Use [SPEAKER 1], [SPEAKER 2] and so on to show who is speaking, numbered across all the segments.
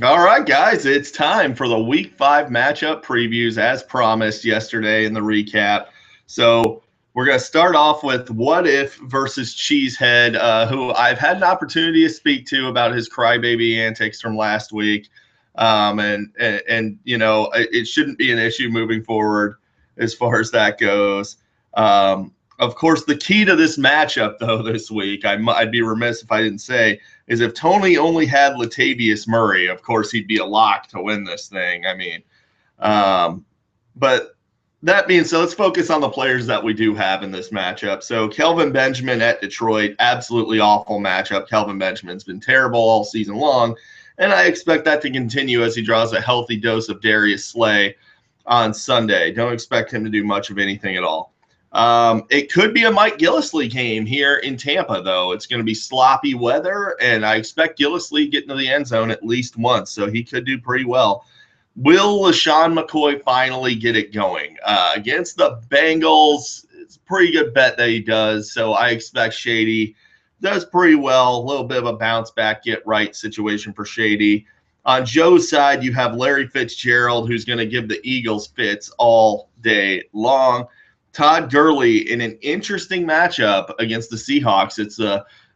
[SPEAKER 1] All right, guys, it's time for the Week 5 matchup previews as promised yesterday in the recap. So we're going to start off with What If versus Cheesehead, who I've had an opportunity to speak to about his crybaby antics from last week. And you know, it shouldn't be an issue moving forward as far as that goes. Of course, the key to this matchup, though, this week, I'd be remiss if I didn't say, is if Tony only had Latavius Murray, of course he'd be a lock to win this thing. I mean, but that being said, let's focus on the players that we do have in this matchup. So Kelvin Benjamin at Detroit, absolutely awful matchup. Kelvin Benjamin's been terrible all season long, and I expect that to continue as he draws a healthy dose of Darius Slay on Sunday. Don't expect him to do much of anything at all. It could be a Mike Gillislee game here in Tampa, though. It's going to be sloppy weather, and I expect Gillislee getting to the end zone at least once, so he could do pretty well. Will LaShawn McCoy finally get it going? Against the Bengals, it's a pretty good bet that he does, so I expect Shady does pretty well. A little bit of a bounce back, get right situation for Shady. On Joe's side, you have Larry Fitzgerald, who's going to give the Eagles fits all day long. Todd Gurley in an interesting matchup against the Seahawks.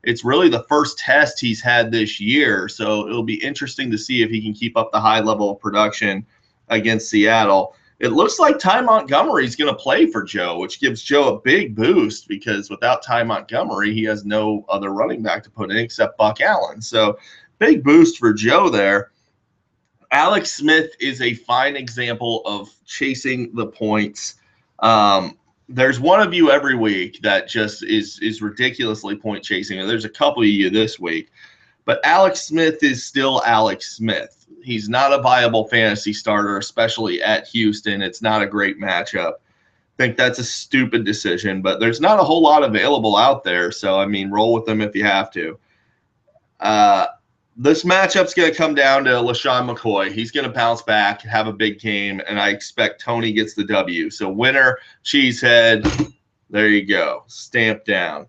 [SPEAKER 1] It's really the first test he's had this year, so it'll be interesting to see if he can keep up the high level of production against Seattle. It looks like Ty Montgomery is going to play for Joe, which gives Joe a big boost because without Ty Montgomery, he has no other running back to put in except Buck Allen. So big boost for Joe there. Alex Smith is a fine example of chasing the points. There's one of you every week that just is ridiculously point chasing. And there's a couple of you this week. But Alex Smith is still Alex Smith. He's not a viable fantasy starter, especially at Houston. It's not a great matchup. I think that's a stupid decision, but there's not a whole lot available out there. So, I mean, roll with them if you have to. This matchup's going to come down to LaShawn McCoy. He's going to bounce back, have a big game, and I expect Tony gets the W. So winner, Cheesehead, there you go, stamped down.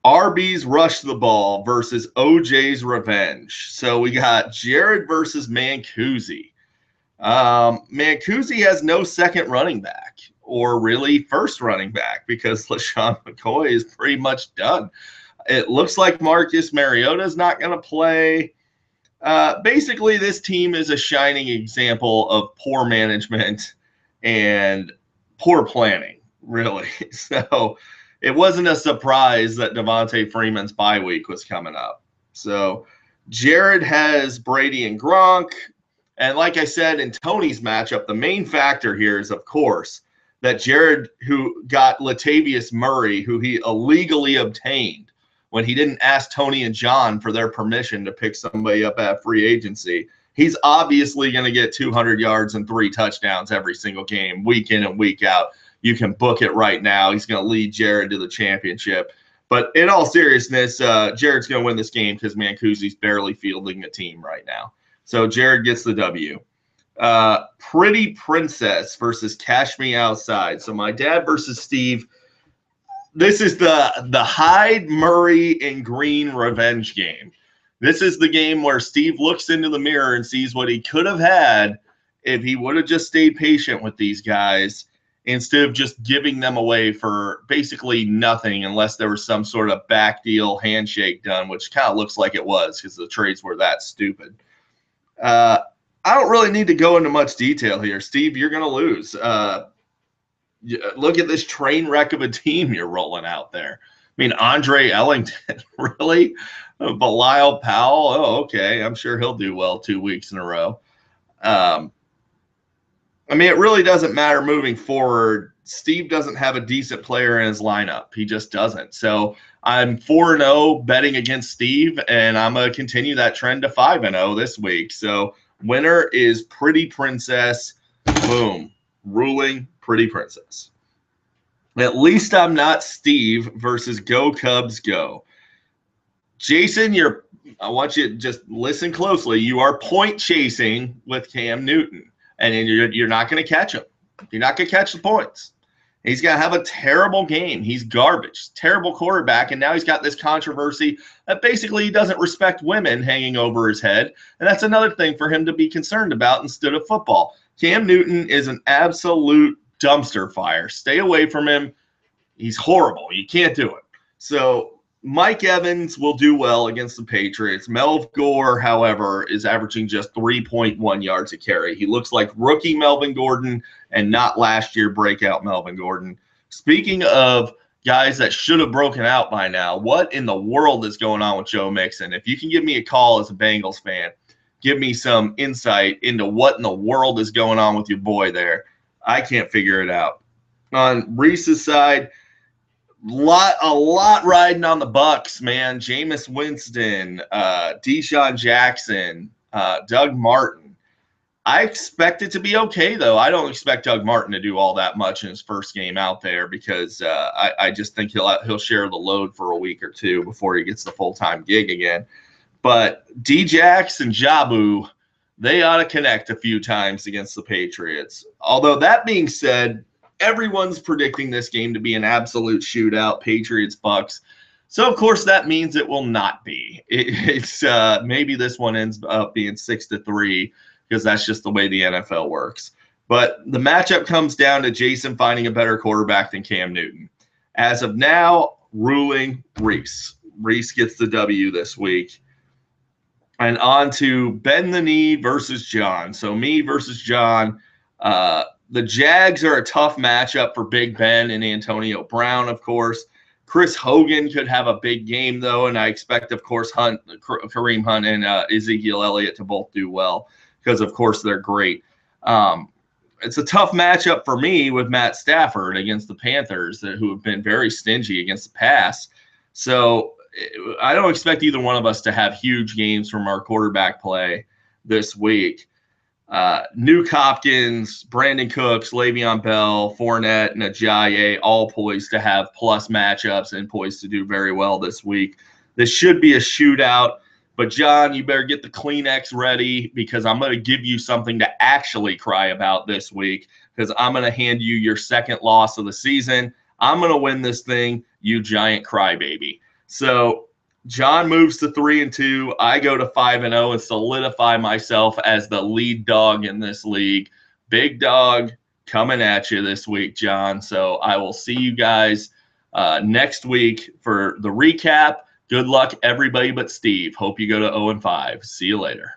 [SPEAKER 1] RB's rush the ball versus OJ's revenge. So we got Jared versus Mancusi. Mancusi has no second running back or really first running back because LaShawn McCoy is pretty much done. It looks like Marcus Mariota is not going to play. Basically, this team is a shining example of poor management and poor planning, really. So it wasn't a surprise that Devontae Freeman's bye week was coming up. So Jared has Brady and Gronk. And like I said, in Tony's matchup, the main factor here is, of course, that Jared, who got Latavius Murray, who he illegally obtained, when he didn't ask Tony and John for their permission to pick somebody up at free agency, he's obviously going to get 200 yards and 3 touchdowns every single game, week in and week out. You can book it right now. He's going to lead Jared to the championship. But in all seriousness, Jared's going to win this game because Mancusi's barely fielding a team right now. So Jared gets the W. Pretty Princess versus Cash Me Outside. So my dad versus Steve. This is the Hyde, Murray, and Green revenge game. This is the game where Steve looks into the mirror and sees what he could have had if he would have just stayed patient with these guys instead of just giving them away for basically nothing unless there was some sort of back deal handshake done, which kind of looks like it was because the trades were that stupid. I don't really need to go into much detail here. Steve, you're going to lose. Look at this train wreck of a team you're rolling out there. I mean, Andre Ellington, really? Belial Powell, oh, okay. I'm sure he'll do well 2 weeks in a row. I mean, it really doesn't matter moving forward. Steve doesn't have a decent player in his lineup. He just doesn't. So I'm 4-0 betting against Steve, and I'm going to continue that trend to 5-0 this week. So winner is Pretty Princess. Boom. Ruling Pretty Princess. At least I'm not Steve versus Go Cubs Go. Jason, I want you to just listen closely. You are point chasing with Cam Newton, and you're not going to catch him. You're not going to catch the points. He's going to have a terrible game. He's garbage, terrible quarterback. And now he's got this controversy that basically he doesn't respect women hanging over his head. And that's another thing for him to be concerned about instead of football. Cam Newton is an absolute dumpster fire. Stay away from him. He's horrible. You can't do it. So Mike Evans will do well against the Patriots. Melv Gore, however, is averaging just 3.1 yards a carry. He looks like rookie Melvin Gordon and not last year breakout Melvin Gordon. Speaking of guys that should have broken out by now, what in the world is going on with Joe Mixon? If you can give me a call as a Bengals fan, give me some insight into what in the world is going on with your boy there. I can't figure it out. On Reese's side, a lot riding on the Bucks, man. Jameis Winston, Deshaun Jackson, Doug Martin. I expect it to be okay, though. I don't expect Doug Martin to do all that much in his first game out there because I just think he'll share the load for a week or two before he gets the full-time gig again. But D-Jax and Jabu, they ought to connect a few times against the Patriots. Although that being said, everyone's predicting this game to be an absolute shootout, Patriots-Bucks. So, of course, that means it will not be. It's maybe this one ends up being 6-3 because that's just the way the NFL works. But the matchup comes down to Jason finding a better quarterback than Cam Newton. As of now, ruling Reese. Reese gets the W this week. And on to Ben the Knee versus John. So me versus John. The Jags are a tough matchup for Big Ben and Antonio Brown, of course. Chris Hogan could have a big game, though, and I expect, of course, Kareem Hunt and Ezekiel Elliott to both do well because, of course, they're great. It's a tough matchup for me with Matt Stafford against the Panthers, who have been very stingy against the pass. So I don't expect either one of us to have huge games from our quarterback play this week. Nuke Hopkins, Brandon Cooks, Le'Veon Bell, Fournette, and Ajayi all poised to have plus matchups and poised to do very well this week. This should be a shootout, but John, you better get the Kleenex ready because I'm going to give you something to actually cry about this week because I'm going to hand you your second loss of the season. I'm going to win this thing, you giant crybaby. So John moves to 3-2. I go to 5-0 and solidify myself as the lead dog in this league. Big dog coming at you this week, John. So I will see you guys next week for the recap. Good luck, everybody but Steve. Hope you go to 0-5. See you later.